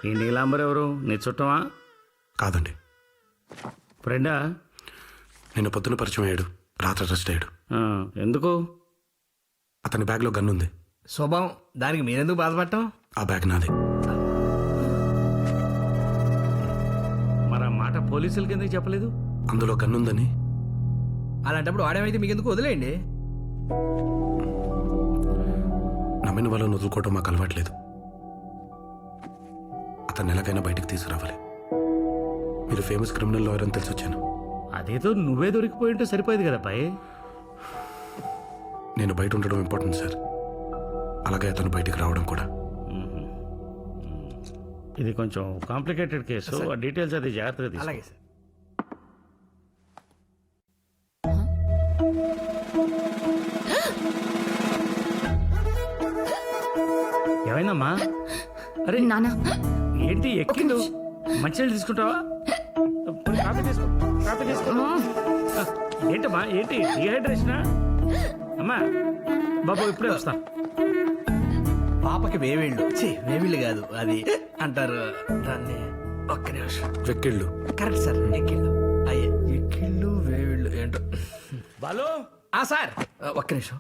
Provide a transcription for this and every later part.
ఈ నీలాంబర్ ఎవరు? నీ చుట్టమా? కాదండి, ఫ్రెండా? నిన్న పొద్దున పరిచయం అయ్యాడు, రాత్రి అరెస్ట్ అయ్యాడు. ఎందుకు? అతని బ్యాగ్లో గన్ ఉంది. శుభం, దానికి మీరెందుకు బాధపడటం? ఆ బ్యాగ్ నాది. మరి ఆ మాట పోలీసులకి ఎందుకు చెప్పలేదు? అందులో గన్ ఉందని. అలాంటప్పుడు వాడేమైతే మీకెందుకు వదిలేయండి. నమ్మిన వాళ్ళని వదులుకోవటం మాకు అలవాట్లేదు. అతన్ని ఎలాగైనా బయటకు తీసుకురావాలి. మీరు ఫేమస్ క్రిమినల్ లాయర్ అని తెలిసి వచ్చాను. అదేదో నువ్వే దొరికిపోయి ఉంటే సరిపోయేది కదా పై. నేను బయట ఉండడం ఇంపార్టెంట్ సార్, అలాగే అతను బయటికి రావడం కూడా. ఇది కొంచెం కాంప్లికేటెడ్ కేసు, ఆ డీటెయిల్స్ అది జాగ్రత్తగా తీసుకో. అలాగే సార్. ఏమైందమ్మా? అరే నానా, ఏంటి ఎక్కిండు? మంచినీళ్ళు తీసుకుంటావా? పోనీ కాఫీ తీసుకో, కాఫీ తీసుకో. ఏంటమ్మా, ఏంటి డిహైడ్రేషనా? అమ్మా బాబు ఇప్పుడే వస్తా. పాపకి వేవిళ్ళు, వేవిళ్ళు కాదు అది అంటారు దాన్ని. ఒక్క నిమిషం. వెక్కిళ్ళు. కరెక్ట్ సార్, ఎక్కిళ్ళు. అయ్యే ఎక్కిళ్ళు వేవిళ్ళు ఏంటో. బాలు. సార్ ఒక్క నిమిషం.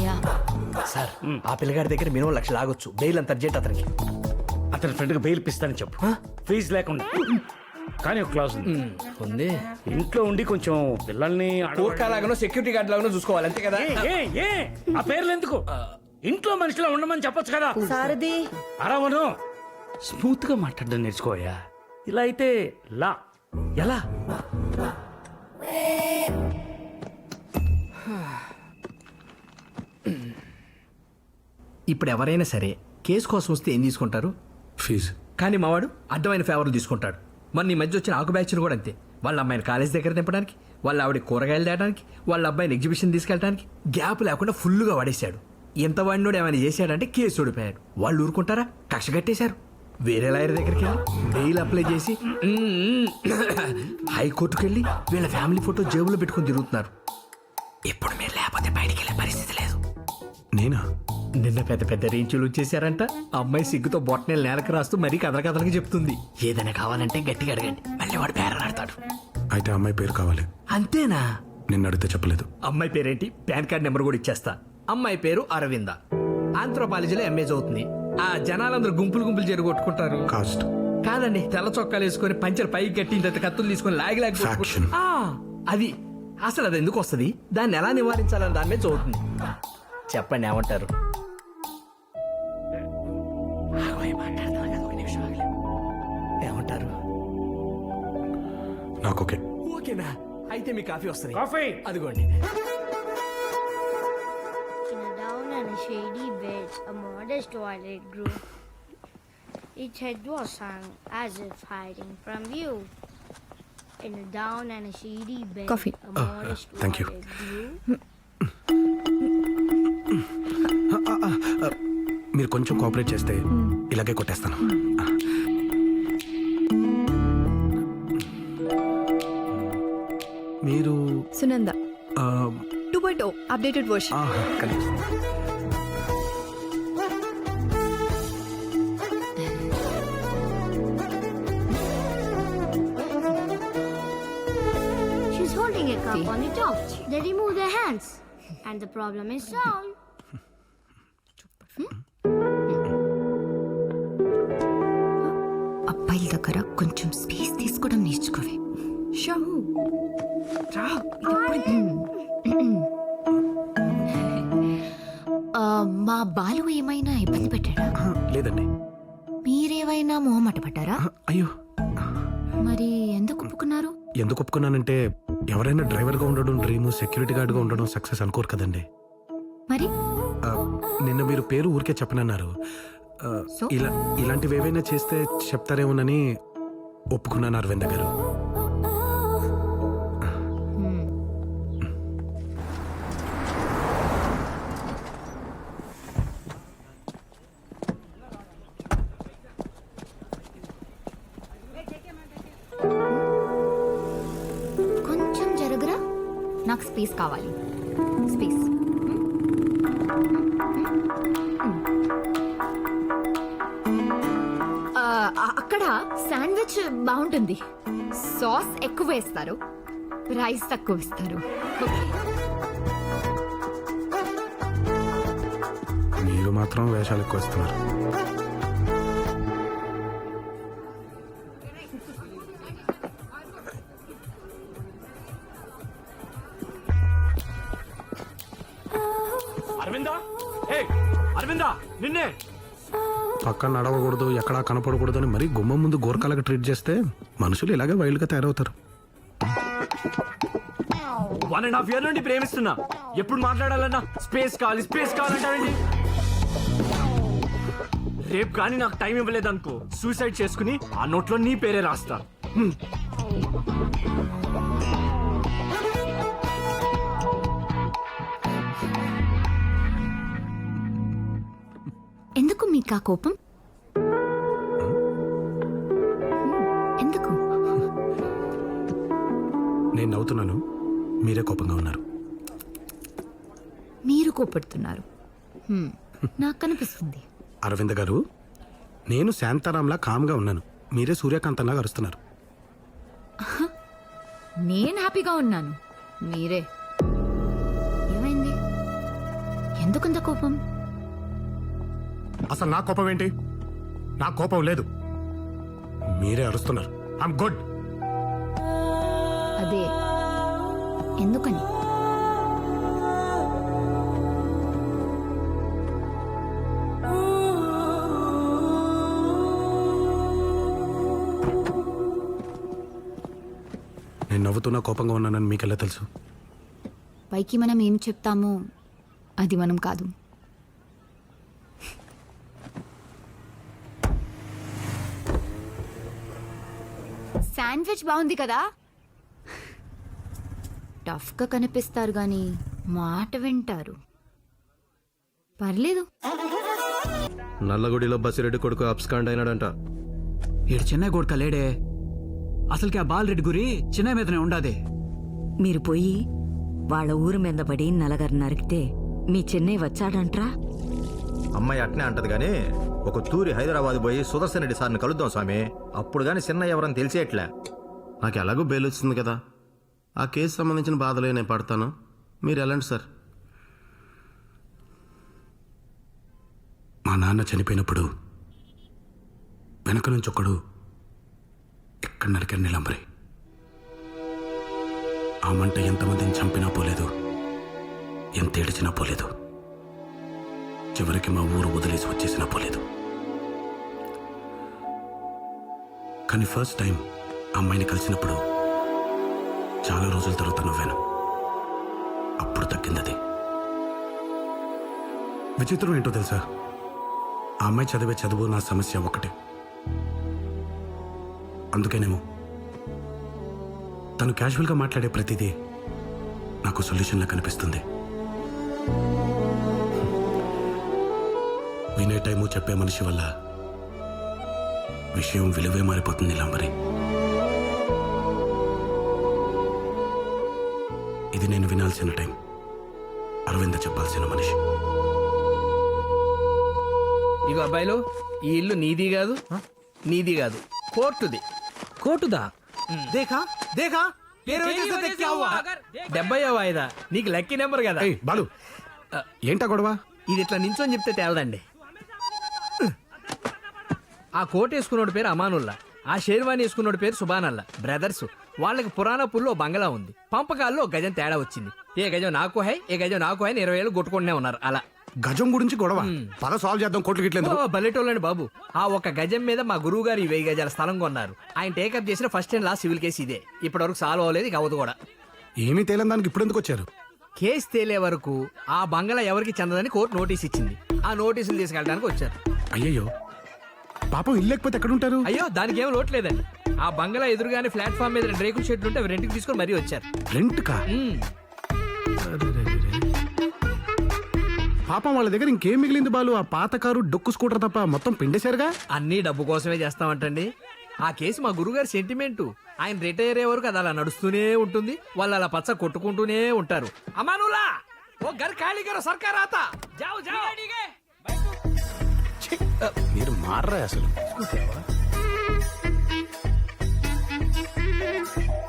యా సార్ ఆ పిల్లగాడి దగ్గర మినిమం 1,00,000 ఆగొచ్చు. బెయిల్ అంత అర్జెంట్ అతనికి. అతని ఫ్రెండ్కి బెయిల్ ఇప్పిస్తానని చెప్పు, ఫీజు లేకుండా. కానీ ఒక క్లాస్ ఉంది. ఇంట్లో ఉండి కొంచెం పిల్లల్ని లాగానో సెక్యూరిటీ గార్డ్ లాగానో చూసుకోవాలి, అంతే కదా. ఆ పేర్లు ఎందుకు? ఇంట్లో మనిషిలో ఉండమని చెప్పొచ్చు కదా. సారథి అరవను, స్మూత్ గా మాట్లాడడం నేర్చుకోయా. ఇలా అయితే లా ఎలా? ఇప్పుడు ఎవరైనా సరే కేసు కోసం వస్తే ఏం తీసుకుంటారు? ఫీజు. కానీ మావాడు అడ్డమైన ఫేవర్లు తీసుకుంటాడు. మన ఈ మధ్య వచ్చిన ఆకు బ్యాచ్లు కూడా అంతే. వాళ్ళ అమ్మాయిని కాలేజ్ దగ్గర దింపడానికి, వాళ్ళ ఆవిడ కూరగాయలు తేయడానికి, వాళ్ళ అబ్బాయిని ఎగ్జిబిషన్ తీసుకెళ్ళడానికి గ్యాప్ లేకుండా ఫుల్గా వాడేశాడు. ఎంత వాడినోడు ఏమైనా చేశాడంటే కేసు ఓడిపోయాడు. వాళ్ళు ఊరుకుంటారా? కక్ష కట్టేశారు. వేరే లాయర్ దగ్గరికి వెళ్ళి బెయిల్ అప్లై చేసి హైకోర్టుకు వెళ్ళి వీళ్ళ ఫ్యామిలీ ఫోటో జేబులో పెట్టుకుని తిరుగుతున్నారు. ఇప్పుడు మీరు లేకపోతే బయటికి వెళ్ళే పరిస్థితి లేదు. నేనా? నిన్న పెద్ద పెద్ద రేంచులు వచ్చేసారంట. అమ్మాయి సిగ్గుతో బొట్టనేలు నేలకు రాస్తూ మరీ కథలకి చెప్తుంది. ఏదైనా కావాలంటే గట్టిగా అడగండి, మళ్ళీ వాడు పేరాడతాడు. అయితే అమ్మాయి పేరు కావాలి. అంతేనా? నిన్ను అడిగితే చెప్పలేదు. అమ్మాయి పేరేంటి? పాన్ కార్డ్ నెంబర్ కూడా ఇచ్చేస్తా. అమ్మాయి పేరు అరవింద. ఆంథ్రోపాలజీలో ఎంఏ చదువుతుంది. ఆ జనాలందరూ గుంపులు జరగొట్టుకుంటారు. కాస్ట్. కాదండి, తెల్ల చొక్కాలు వేసుకొని పంచర్ పైకి కట్టిన కత్తులు తీసుకొని లాగి Faction. అది అసలు అది ఎందుకు వస్తుంది, దాన్ని ఎలా నివారించాలని దాని మీద చదువుతుంది. చెప్పండి, ఏమంటారు? ఏమంటారు? నాకు ఓకే. ఓకేనా? అయితే మీ కాఫీ వస్తుంది. కాఫీ అదిగోండి. In a down and a shady bed, a modest toilet grew. Its head was hung as if hiding from view. In a down and a shady bed, Coffee. a modest thank you. toilet grew. మీరు కొంచెం cooperate చేస్తే ఇలాగే కొట్టేస్తాను. మీరు Sunanda 2.0 updated version. కనిపిస్తుంది. She's holding a cup on the top. They remove their hands, and the problem is solved. అబ్బాయిల దగ్గర కొంచెం స్పేస్ తీసుకోవడం నేర్చుకోవే. షో మా బాలు ఏమైనా ఇబ్బంది పెట్టాడా? లేదండి. మీరేమైనా మొహమాట పడ్డారా? అయ్యో, మరి ఎందుకు ఒప్పుకున్నారు? ఎందుకు ఒప్పుకున్నానంటే ఎవరైనా డ్రైవర్గా ఉండడం డ్రీమ్, సెక్యూరిటీ గార్డ్గా ఉండడం సక్సెస్ అనుకోరు కదండి. మరి నిన్న మీరు పేరు ఊరికే చెప్పనన్నారు. So? ఇలాంటివి ఏవైనా చేస్తే చెప్తారేమోనని ఒప్పుకున్నాను అరవింద గారు. కొంచెం జరుగురా, నాకు స్పేస్ కావాలి. స్పేస్ అక్కడ శాండ్విచ్ బాగుంటుంది. సాస్ ఎక్కువ వేస్తారు, రైస్ తక్కువ ఇస్తారు. ఓకే. మీరు మాత్రం వేషాలు ఎక్కువ ఇస్తున్నారు. అరవిందా, హే అరవిందా, నిన్నే. పక్కన నడవకూడదు, ఎక్కడా కనపడకూడదు అని మరీ గుమ్మం ముందు గోరకాలుగా ట్రీట్ చేస్తే మనుషులు ఇలాగే వైల్డ్గా తయారవుతారు. 1.5 years నుండి ప్రేమిస్తున్నా. ఎప్పుడు మాట్లాడాలన్నా స్పేస్ కావాలంటారండి. రేపు కానీ నాకు టైం ఇవ్వలేదనుకో, సూసైడ్ చేసుకుని ఆ నోట్లో నీ పేరే రాస్తా. ఎందుకు మీకు ఆ కోపం? ఎందుకు? నేను నవ్వుతున్నాను, మీరే కోపంగా ఉన్నారు. మీరు కోపడుతున్నారు, నాకు కనిపిస్తుంది. అరవింద్ గారు, నేను శాంతారాంలా కామ్గా ఉన్నాను, మీరే సూర్యకాంతంలా అరుస్తున్నారు. నేను హ్యాపీగా ఉన్నాను, మీరే. ఏమైంది? ఎందుకంత కోపం? అసలు నా కోపం ఏంటి? నా కోపం లేదు, మీరే అరుస్తున్నారు. I'm good. అదే ఎందుకని? నేను నవ్వుతున్నా కోపంగా ఉన్నానని మీకెలా తెలుసు? పైకి మనం ఏం చెప్తామో అది మనం కాదు. శాండ్విచ్ బాగుంది కదా? టఫ్గా కనిపిస్తారు గాని మాట వింటారు. పర్లేదు. నల్లగుడిలో బసిరెడ్డి కొడుకు అబ్స్కాండ్ అయినాడంట. ఈడు చెన్నై కొడుక లేడే. అసలుకి ఆ బాలరెడ్డి గురి చెన్నై మీదనే ఉండాదే. మీరు పోయి వాళ్ళ ఊరు మీద పడి నలగరు నరికితే మీ చెన్నై వచ్చాడంట్రా. అమ్మాయి అట్నే అంటది గాని ఒక తూరి హైదరాబాద్ పోయి సుదర్శన్ రెడ్డి సార్ని కలుద్దాం స్వామి. అప్పుడు గాని చిన్న ఎవరని తెలిసేట్లే. నాకు ఎలాగో బెయిల్ వచ్చింది కదా, ఆ కేసు సంబంధించిన బాధలే నేను పడతాను, మీరు వెళ్ళండి సార్. మా నాన్న చనిపోయినప్పుడు వెనక నుంచి ఒకడు ఎక్కడ నరికారు నీలంబరి. ఆ మంట ఎంతమందిని చంపినా పోలేదు, ఎంత ఏడిచినా పోలేదు, చివరికి మా ఊరు వదిలేసి వచ్చేసినా పోలేదు. కానీ ఫస్ట్ టైం అమ్మాయిని కలిసినప్పుడు చాలా రోజుల తర్వాత నవ్వాను. అప్పుడు తగ్గిందది. విచిత్రం ఏంటో తెలుసా? ఆ అమ్మాయి చదివే చదువు నా సమస్య ఒకటే. అందుకేనేమో తను క్యాజువల్గా మాట్లాడే ప్రతిదీ నాకు సొల్యూషన్లా కనిపిస్తుంది. వినే టైము చెప్పే మనిషి వల్ల విషయం విలువే మారిపోతుంది లంబరి. ఇది నేను వినాల్సిన టైం, అరవింద చెప్పాల్సిన మనిషి. ఇగో అబ్బాయిలు, ఈ ఇల్లు నీది కాదు, నీది కాదు, కోర్టుది. కోటుదా? దేఖా దేఖా 70వ వాయిదా. నీకు లక్కీ నెంబర్ కదా. ఏయ్ బాలు, ఏంటా గొడవ? ఇది ఇట్లా నించొని చెప్తే తేలదండి. ఆ కోట్ వేసుకున్నోడి పేరు అమానుల్లా, ఆ షేర్వాణి వేసుకున్నోడి పేరు సుబానల్లా. బ్రదర్స్. వాళ్ళకి పురాణపూర్లో బంగళా ఉంది. పంపకాల్లో గజం తేడా వచ్చింది. ఏ గజం నాకు హై, ఏ గజం నాకు హై 20 ఏళ్ళు కొట్టుకుంటూనే ఉన్నారు. అలా గజం గురించి గొడవ పద సాల్వ్ చేద్దాం, కోట్లు గిట్లేదు. బల్లెటోళ్ళండి బాబు. ఆ ఒక్క గజం మీద మా గురువు గారు 1000 గజాల స్థలం కొన్నారు. ఆయన టేకప్ చేసిన first and last civil case ఇదే. ఇప్పటి వరకు సాల్వ్ అవ్వలేదు, ఇక అవ్వదు కూడా. ఏమీ తేలని దానికి ఇప్పుడు ఎందుకు వచ్చారు? కేసు తేలే వరకు ఆ బంగళా ఎవరికి చెందదని కోర్టు నోటీస్ ఇచ్చింది. ఆ నోటీసులు తీసుకెళ్ళడానికి వచ్చారు. అయ్యయ్యో, పాపం ఇల్లు లేకపోతే ఎక్కడుంటారు? అయ్యో, దానికి ఏం లోటు లేదండి. ఆ బంగళా ఎదురుగానే ప్లాట్ఫామ్ మీద 2 రేకుల షెడ్లు ఉంటే అవి రెంట్కి తీసుకొని మరీ వచ్చారు. రెంట్ కా? పాపం వాళ్ళ దగ్గర ఇంకేం మిగిలింది బాలు? ఆ పాత కారు, డొక్కు స్కూటర్ తప్ప మొత్తం పిండేశారుగా. అన్నీ డబ్బు కోసమే చేస్తామంటండి. ఆ కేసు మా గురుగారి సెంటిమెంటు. ఆయన రిటైర్ అయ్యే వరకు అది అలా నడుస్తూనే ఉంటుంది. వాళ్ళు అలా పచ్చ కొట్టుకుంటూనే ఉంటారు. అమానులా ఓ గర్ ఖాళీ కరో సర్కార్ ఆతా జాओ జాओ మీరు మారరా అసలు.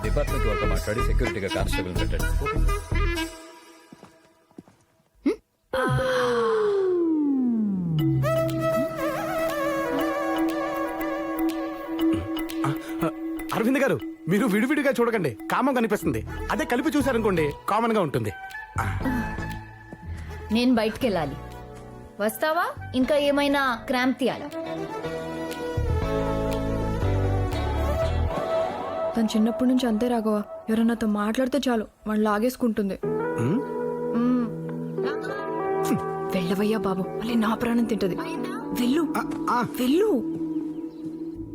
డిపార్ట్మెంట్ వాళ్ళతో మాట్లాడి సెక్యూరిటీగా కానిస్టేబుల్ పెట్టండి. అరవింద్ గారు, మీరు విడివిడిగా చూడకండి, కామం కనిపిస్తుంది. అదే కలిపి చూసారనుకోండి, కామన్ గా ఉంటుంది. నేను బయటికి వెళ్ళాలి. వస్తావా? ఇంకా ఏమైనా క్రాంప్ తీయాలా? తను చిన్నప్పటి నుంచి అంతే రాఘవ. ఎవరన్నాతో మాట్లాడితే చాలు వాళ్ళు లాగేసుకుంటుంది. వెళ్ళవయ్యా బాబు, మళ్ళీ నా ప్రాణం తింటది. వెళ్ళు వెళ్ళు.